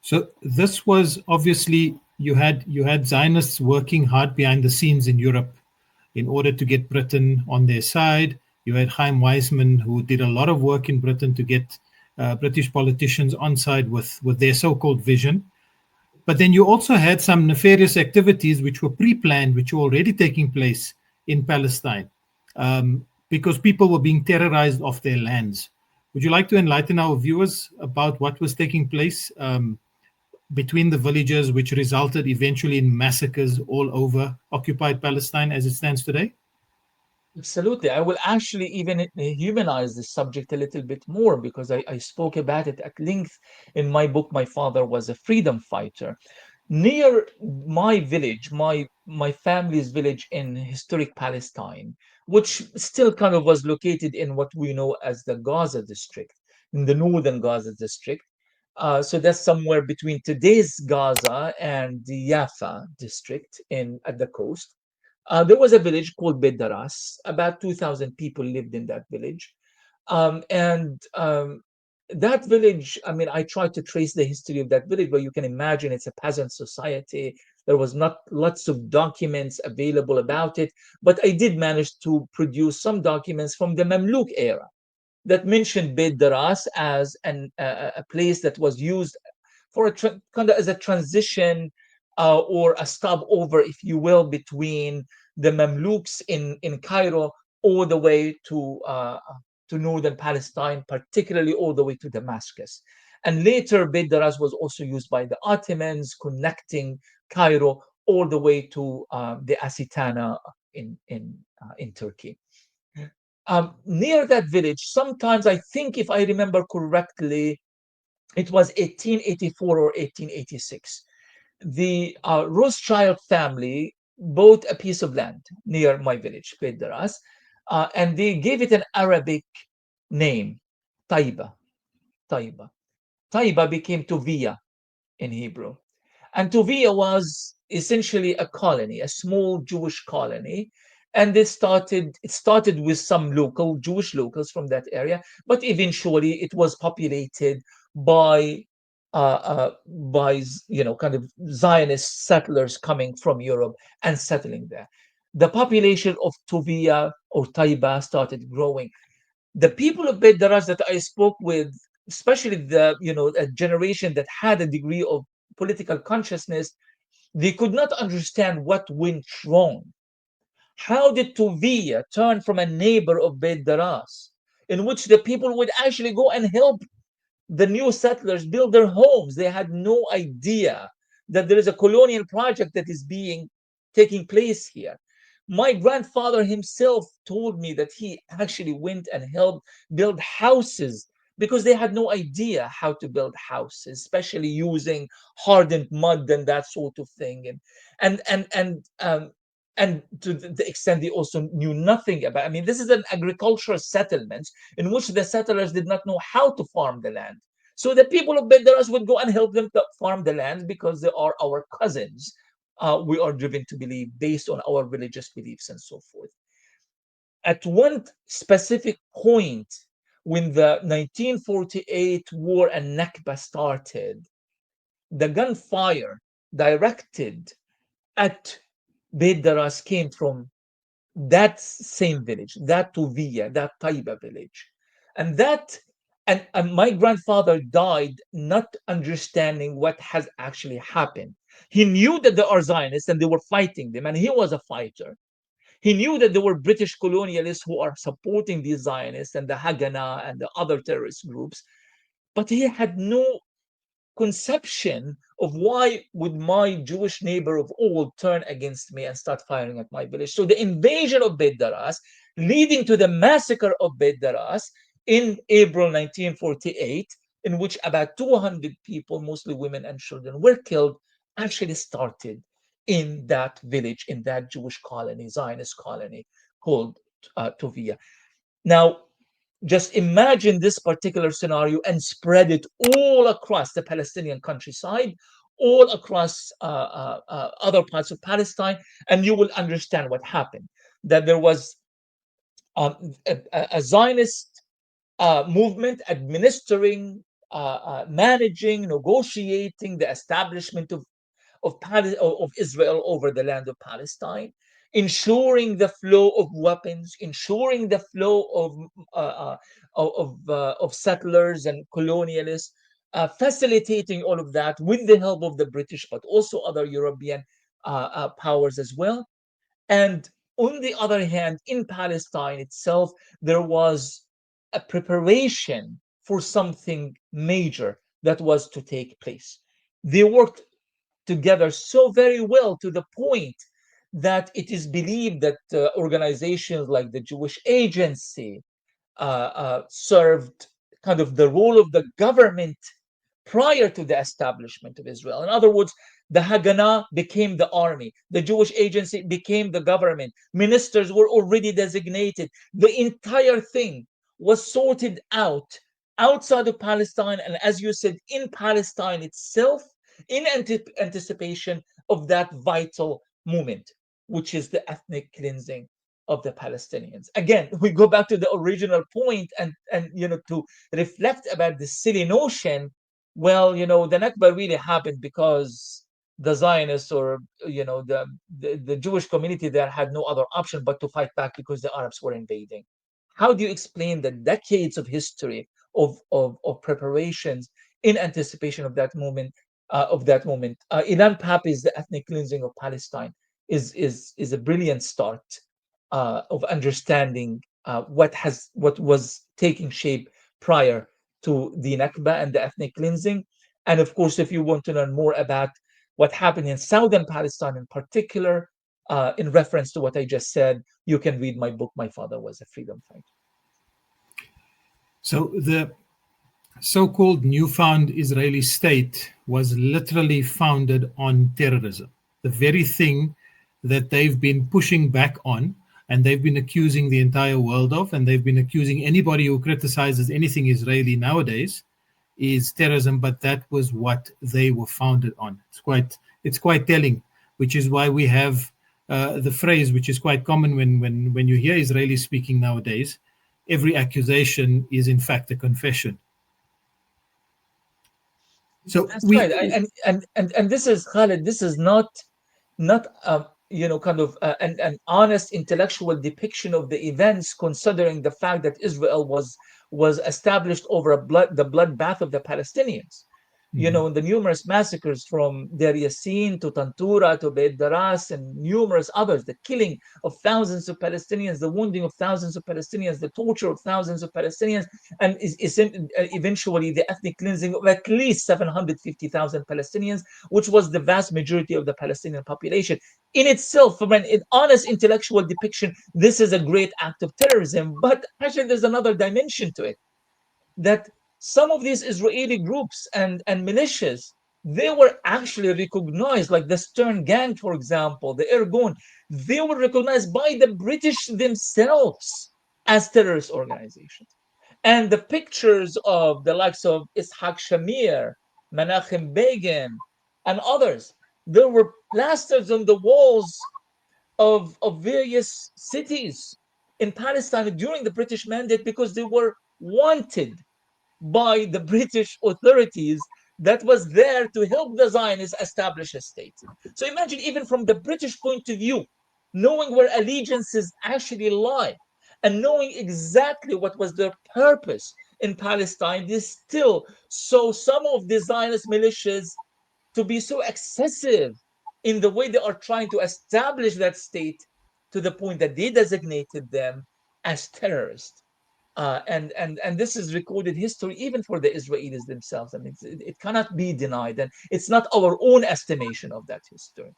So this was obviously you had Zionists working hard behind the scenes in Europe in order to get Britain on their side. You had Chaim Weizmann, who did a lot of work in Britain to get British politicians on side with their so-called vision. But then you also had some nefarious activities which were pre-planned, which were already taking place in Palestine, because people were being terrorized off their lands. Would you like to enlighten our viewers about what was taking place between the villages, which resulted eventually in massacres all over occupied Palestine as it stands today? Absolutely. I will actually even humanize this subject a little bit more because I spoke about it at length in my book. My father was a freedom fighter. Near my village, my family's village in historic Palestine, which still kind of was located in what we know as the Gaza district, in the northern Gaza district. So that's somewhere between today's Gaza and the Yafa district in at the coast. There was a village called Beit Daras. About 2,000 people lived in that village. And that village, I mean, I tried to trace the history of that village, but you can imagine it's a peasant society. There was not lots of documents available about it, but I did manage to produce some documents from the Mamluk era that mentioned Beit Daras as a place that was used for kind of as a transition or a stopover, if you will, between the Mamluks in Cairo all the way to northern Palestine, particularly all the way to Damascus. And later, Beit Daras was also used by the Ottomans, connecting Cairo all the way to the Asitana in Turkey. Near that village, sometimes I think, if I remember correctly, it was 1884 or 1886. The Rothschild family bought a piece of land near my village, Beit Daras, and they gave it an Arabic name, Taiba. Taiba. Taiba became Tovia in Hebrew. And Tovia was essentially a colony, a small Jewish colony. And it started with some local Jewish locals from that area, but eventually it was populated by kind of Zionist settlers coming from Europe and settling there. The population of Tovia or Taiba started growing. The people of Beit Daras that I spoke with, especially a generation that had a degree of political consciousness, they could not understand what went wrong. How did Tuvia turn from a neighbor of Beit Daras, in which the people would actually go and help the new settlers build their homes? They had no idea that there is a colonial project that is being taking place here. My grandfather himself told me that he actually went and helped build houses because they had no idea how to build houses, especially using hardened mud and that sort of thing. And and and um, and to the extent they also knew nothing about. I mean, this is an agricultural settlement in which the settlers did not know how to farm the land. So the people of Bedaras would go and help them to farm the land because they are our cousins. We are driven to believe based on our religious beliefs and so forth. At one specific point, when the 1948 war and Nakba started, the gunfire directed at Beit Daras came from that same village, that Tuvia, that Taiba village. And that and my grandfather died not understanding what has actually happened. He knew that there are Zionists and they were fighting them, and he was a fighter. He knew that there were British colonialists who are supporting these Zionists and the Haganah and the other terrorist groups, but he had no conception of why would my Jewish neighbor of old turn against me and start firing at my village. So the invasion of Beit Daras, leading to the massacre of Beit Daras in April 1948, in which about 200 people, mostly women and children, were killed, actually started in that village, in that Jewish colony, Zionist colony called Tovia. Now, just imagine this particular scenario and spread it all across the Palestinian countryside, all across other parts of Palestine, and you will understand what happened. That there was a Zionist movement administering managing, negotiating the establishment of Israel over the land of Palestine, ensuring the flow of weapons, ensuring the flow of settlers and colonialists, facilitating all of that with the help of the British, but also other European powers as well. And on the other hand, in Palestine itself, there was a preparation for something major that was to take place. They worked together so very well to the point that it is believed that organizations like the Jewish Agency served kind of the role of the government prior to the establishment of Israel. In other words, the Haganah became the army, the Jewish Agency became the government, ministers were already designated. The entire thing was sorted out outside of Palestine, and as you said, in Palestine itself, in anticipation of that vital moment, which is the ethnic cleansing of the Palestinians. Again, we go back to the original point, and to reflect about the silly notion. Well, the Nakba really happened because the Zionists, or the Jewish community there, had no other option but to fight back because the Arabs were invading. How do you explain the decades of history of preparations in anticipation of that moment? Ilan Pappy's The Ethnic Cleansing of Palestine is a brilliant start of understanding what was taking shape prior to the Nakba and the ethnic cleansing. And of course, if you want to learn more about what happened in southern Palestine in particular, in reference to what I just said, you can read my book, My Father Was a Freedom Fighter. So the so-called newfound Israeli state was literally founded on terrorism, the very thing that they've been pushing back on, and they've been accusing the entire world of, and they've been accusing anybody who criticizes anything Israeli nowadays is terrorism. But that was what they were founded on. It's quite telling, which is why we have the phrase, which is quite common when you hear Israelis speaking nowadays. Every accusation is in fact a confession. So That's right. And this is, Khalid, this is not kind of an honest intellectual depiction of the events, considering the fact that Israel was established over the bloodbath of the Palestinians. In the numerous massacres from Deir Yassin to Tantura to Beit Daras and numerous others, the killing of thousands of Palestinians, the wounding of thousands of Palestinians, the torture of thousands of Palestinians, and eventually the ethnic cleansing of at least 750,000 Palestinians, which was the vast majority of the Palestinian population. In itself, from an honest intellectual depiction, this is a great act of terrorism. But actually, there's another dimension to it, that some of these Israeli groups and militias, they were actually recognized, like the Stern Gang, for example, the Irgun, they were recognized by the British themselves as terrorist organizations. And the pictures of the likes of Ishaq Shamir, Menachem Begin, and others, there were plastered on the walls of various cities in Palestine during the British Mandate, because they were wanted by the British authorities that was there to help the Zionists establish a state. So imagine, even from the British point of view, knowing where allegiances actually lie and knowing exactly what was their purpose in Palestine, they still saw some of the Zionist militias to be so excessive in the way they are trying to establish that state, to the point that they designated them as terrorists. And this is recorded history even for the Israelis themselves. I mean, it cannot be denied, and it's not our own estimation of that history.